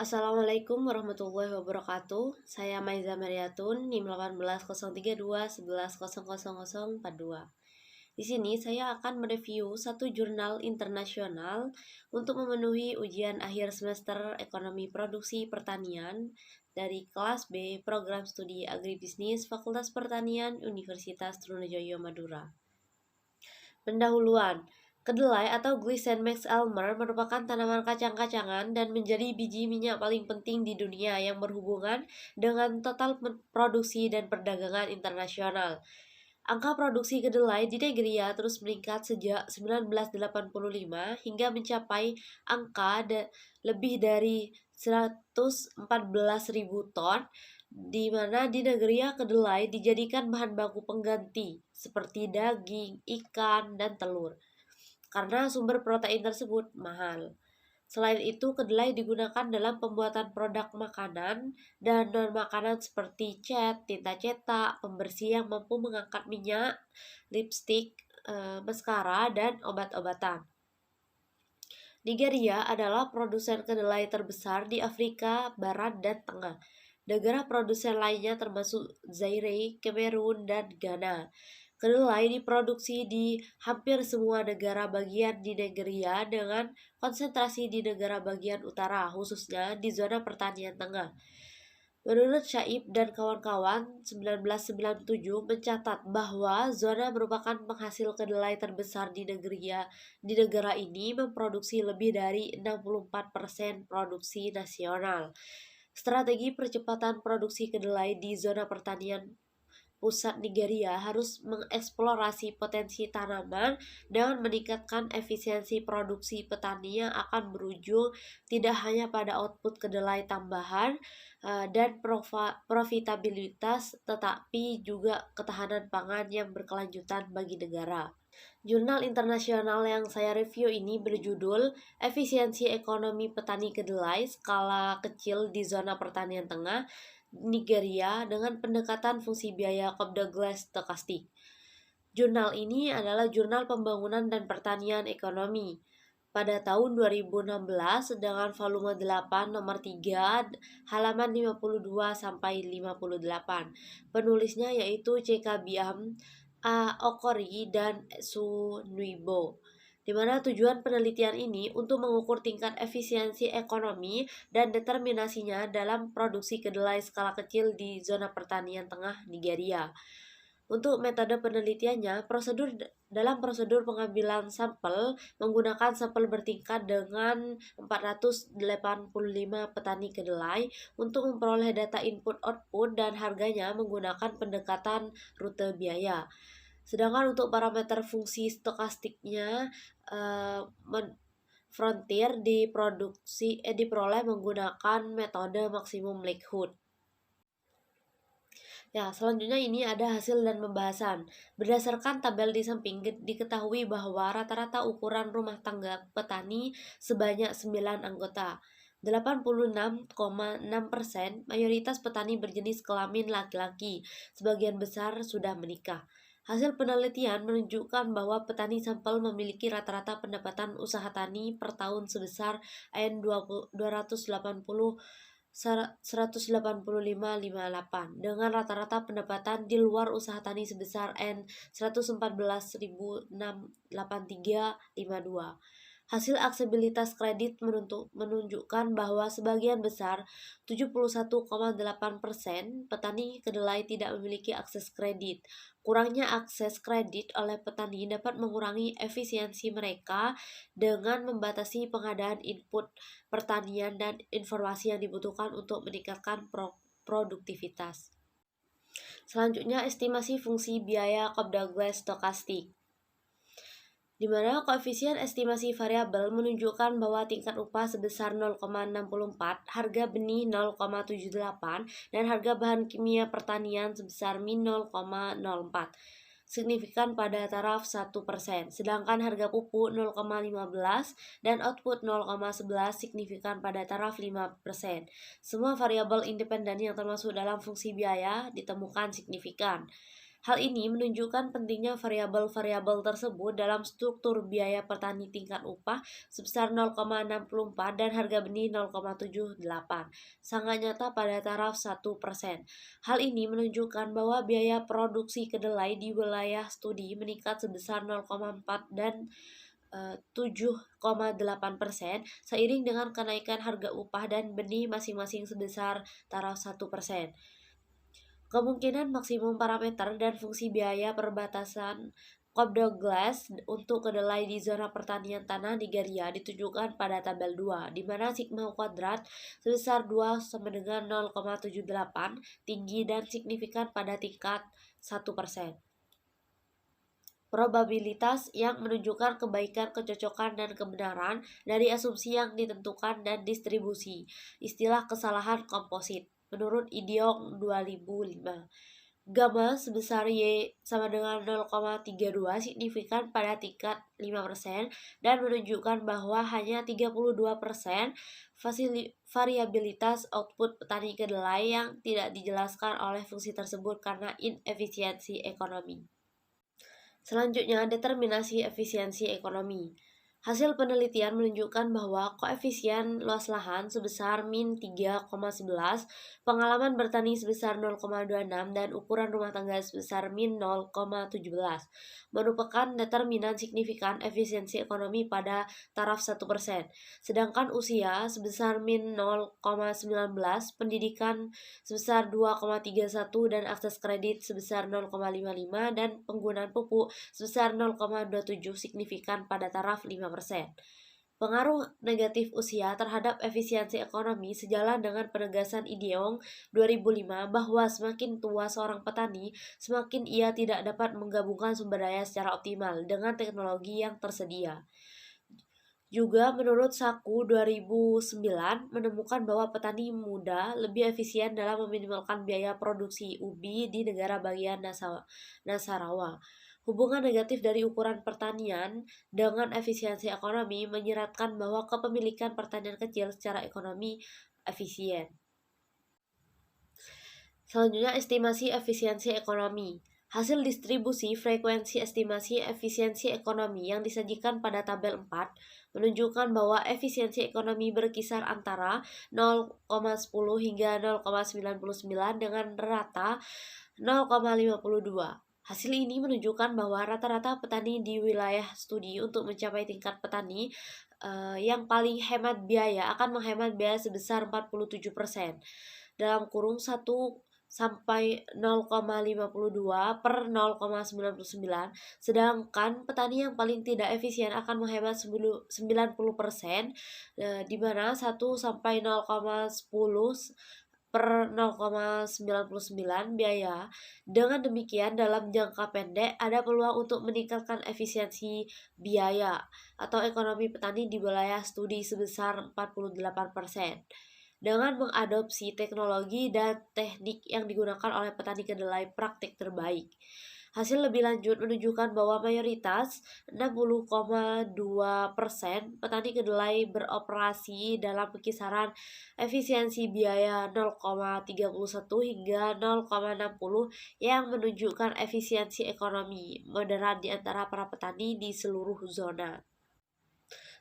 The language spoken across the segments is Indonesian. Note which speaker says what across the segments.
Speaker 1: Assalamualaikum warahmatullahi wabarakatuh. Saya Maiza Mariatun, NIM 18032111000042. Di sini saya akan mereview satu jurnal internasional untuk memenuhi ujian akhir semester Ekonomi Produksi Pertanian dari kelas B Program Studi Agribisnis Fakultas Pertanian Universitas Trunojoyo Madura. Pendahuluan. Kedelai atau Glycine Max Elmer merupakan tanaman kacang-kacangan dan menjadi biji minyak paling penting di dunia yang berhubungan dengan total produksi dan perdagangan internasional. Angka produksi kedelai di Nigeria terus meningkat sejak 1985 hingga mencapai angka lebih dari 114.000 ton, di mana di Nigeria kedelai dijadikan bahan baku pengganti seperti daging, ikan, dan telur karena sumber protein tersebut mahal. Selain itu, kedelai digunakan dalam pembuatan produk makanan dan non-makanan seperti cat, tinta cetak, pembersih yang mampu mengangkat minyak, lipstik, maskara, dan obat-obatan. Nigeria adalah produsen kedelai terbesar di Afrika Barat dan Tengah. Negara produsen lainnya termasuk Zaire, Kamerun, dan Ghana. Kedelai diproduksi di hampir semua negara bagian di Nigeria dengan konsentrasi di negara bagian utara, khususnya di zona pertanian tengah. Menurut Syaib dan kawan-kawan, 1997 mencatat bahwa zona merupakan penghasil kedelai terbesar di negara ini memproduksi lebih dari 64% produksi nasional. Strategi percepatan produksi kedelai di zona pertanian pusat Nigeria harus mengeksplorasi potensi tanaman dengan meningkatkan efisiensi produksi petani yang akan berujung tidak hanya pada output kedelai tambahan dan profitabilitas, tetapi juga ketahanan pangan yang berkelanjutan bagi negara. Jurnal internasional yang saya review ini berjudul Efisiensi Ekonomi Petani Kedelai Skala Kecil di Zona Pertanian Tengah Nigeria dengan pendekatan fungsi biaya Cobb Douglas stokastik. Jurnal ini adalah jurnal pembangunan dan pertanian ekonomi pada tahun 2016 dengan volume 8 nomor 3 halaman 52 sampai 58. Penulisnya yaitu C.K. Biam, A. Okori, dan Su Nuibo, di mana tujuan penelitian ini untuk mengukur tingkat efisiensi ekonomi dan determinasinya dalam produksi kedelai skala kecil di zona pertanian tengah Nigeria. Untuk metode penelitiannya, dalam prosedur pengambilan sampel menggunakan sampel bertingkat dengan 485 petani kedelai untuk memperoleh data input-output dan harganya menggunakan pendekatan rute biaya. Sedangkan untuk parameter fungsi stokastiknya, frontier diperoleh menggunakan metode maksimum likelihood. Ya, selanjutnya ini ada hasil dan pembahasan. Berdasarkan tabel di samping, diketahui bahwa rata-rata ukuran rumah tangga petani sebanyak 9 anggota. 86,6% mayoritas petani berjenis kelamin laki-laki, sebagian besar sudah menikah. Hasil penelitian menunjukkan bahwa petani sampel memiliki rata-rata pendapatan usaha tani per tahun sebesar N280 185,58 dengan rata-rata pendapatan di luar usaha tani sebesar N114.683,52. Hasil aksesibilitas kredit menunjukkan bahwa sebagian besar 71,8% petani kedelai tidak memiliki akses kredit. Kurangnya akses kredit oleh petani dapat mengurangi efisiensi mereka dengan membatasi pengadaan input pertanian dan informasi yang dibutuhkan untuk meningkatkan produktivitas. Selanjutnya, estimasi fungsi biaya Cobb Douglas stokastik, di mana koefisien estimasi variabel menunjukkan bahwa tingkat upah sebesar 0,64, harga benih 0,78, dan harga bahan kimia pertanian sebesar min 0,04 signifikan pada taraf 1%, sedangkan harga pupuk 0,15 dan output 0,11 signifikan pada taraf 5%. Semua variabel independen yang termasuk dalam fungsi biaya ditemukan signifikan. Hal ini menunjukkan pentingnya variabel-variabel tersebut dalam struktur biaya petani tingkat upah sebesar 0,64 dan harga benih 0,78, sangat nyata pada taraf 1%. Hal ini menunjukkan bahwa biaya produksi kedelai di wilayah studi meningkat sebesar 0,4 dan 7,8% seiring dengan kenaikan harga upah dan benih masing-masing sebesar taraf 1%. Kemungkinan maksimum parameter dan fungsi biaya perbatasan Copdoglass untuk kedelai di zona pertanian tanah Nigeria ditunjukkan pada tabel 2, di mana sigma kuadrat sebesar 2 sama dengan 0,78 tinggi dan signifikan pada tingkat 1%. Probabilitas yang menunjukkan kebaikan, kecocokan, dan kebenaran dari asumsi yang ditentukan dan distribusi. Istilah kesalahan komposit menurut Idiong 2005. Gamma sebesar Y sama dengan 0,32 signifikan pada tingkat 5% dan menunjukkan bahwa hanya 32% variabilitas output petani kedelai yang tidak dijelaskan oleh fungsi tersebut karena inefisiensi ekonomi. Selanjutnya, determinasi efisiensi ekonomi. Hasil penelitian menunjukkan bahwa koefisien luas lahan sebesar min 3,11, pengalaman bertani sebesar 0,26, dan ukuran rumah tangga sebesar min 0,17 merupakan determinan signifikan efisiensi ekonomi pada taraf 1%. Sedangkan usia sebesar min 0,19, pendidikan sebesar 2,31, dan akses kredit sebesar 0,55, dan penggunaan pupuk sebesar 0,27 signifikan pada taraf 5%. Pengaruh negatif usia terhadap efisiensi ekonomi sejalan dengan penegasan Ideong 2005 bahwa semakin tua seorang petani, semakin ia tidak dapat menggabungkan sumber daya secara optimal dengan teknologi yang tersedia. Juga menurut Saku 2009 menemukan bahwa petani muda lebih efisien dalam meminimalkan biaya produksi ubi di negara bagian Nasarawa. Hubungan negatif dari ukuran pertanian dengan efisiensi ekonomi menyiratkan bahwa kepemilikan pertanian kecil secara ekonomi efisien. Selanjutnya, estimasi efisiensi ekonomi. Hasil distribusi frekuensi estimasi efisiensi ekonomi yang disajikan pada tabel 4 menunjukkan bahwa efisiensi ekonomi berkisar antara 0,10 hingga 0,99 dengan rata 0,52. Hasil ini menunjukkan bahwa rata-rata petani di wilayah studi untuk mencapai tingkat petani yang paling hemat biaya akan menghemat biaya sebesar 47% dalam kurung 1 sampai 0,52 per 0,99, sedangkan petani yang paling tidak efisien akan menghemat 90%, di mana 1 sampai 0,10 per 0,99 biaya. Dengan demikian, dalam jangka pendek ada peluang untuk meningkatkan efisiensi biaya atau ekonomi petani di wilayah studi sebesar 48%. Dengan mengadopsi teknologi dan teknik yang digunakan oleh petani kedelai praktik terbaik. Hasil lebih lanjut menunjukkan bahwa mayoritas 60,2% petani kedelai beroperasi dalam kisaran efisiensi biaya 0,31 hingga 0,60 yang menunjukkan efisiensi ekonomi moderat di antara para petani di seluruh zona.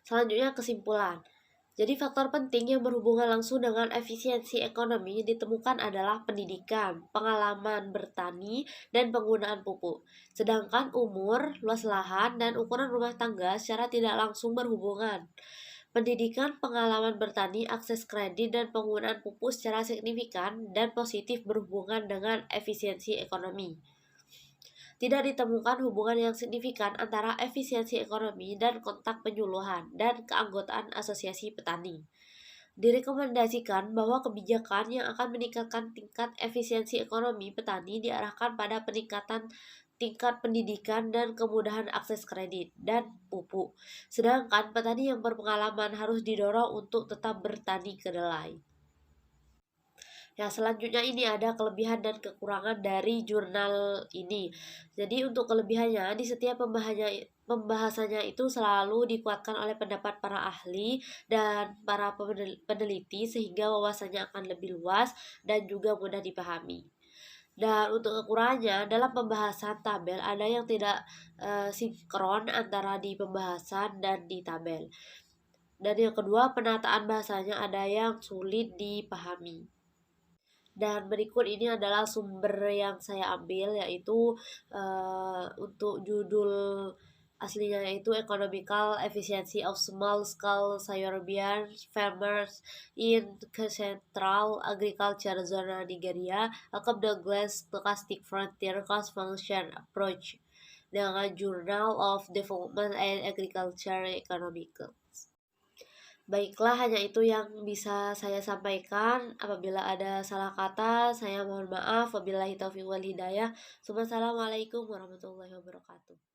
Speaker 1: Selanjutnya, kesimpulan. Jadi faktor penting yang berhubungan langsung dengan efisiensi ekonomi ditemukan adalah pendidikan, pengalaman bertani, dan penggunaan pupuk. Sedangkan umur, luas lahan, dan ukuran rumah tangga secara tidak langsung berhubungan. Pendidikan, pengalaman bertani, akses kredit, dan penggunaan pupuk secara signifikan dan positif berhubungan dengan efisiensi ekonomi. Tidak ditemukan hubungan yang signifikan antara efisiensi ekonomi dan kontak penyuluhan dan keanggotaan asosiasi petani. Direkomendasikan bahwa kebijakan yang akan meningkatkan tingkat efisiensi ekonomi petani diarahkan pada peningkatan tingkat pendidikan dan kemudahan akses kredit dan pupuk. Sedangkan petani yang berpengalaman harus didorong untuk tetap bertani kedelai. Ya, selanjutnya ini ada kelebihan dan kekurangan dari jurnal ini. Jadi untuk kelebihannya, di setiap pembahasannya itu selalu dikuatkan oleh pendapat para ahli dan para peneliti sehingga wawasannya akan lebih luas dan juga mudah dipahami. Dan untuk kekurangannya dalam pembahasan tabel ada yang tidak sinkron antara di pembahasan dan di tabel. Dan yang kedua, penataan bahasanya ada yang sulit dipahami. Dan berikut ini adalah sumber yang saya ambil, yaitu untuk judul aslinya yaitu Economical Efficiency of Small Scale European Farmers in Central Agriculture Zona Nigeria, Jacob Douglas Stochastic Frontier Cost Function Approach dengan Journal of Development and Agriculture Economics. Baiklah, hanya itu yang bisa saya sampaikan. Apabila ada salah kata, saya mohon maaf. Wabillahi taufiq wal hidayah. Wassalamualaikum warahmatullahi wabarakatuh.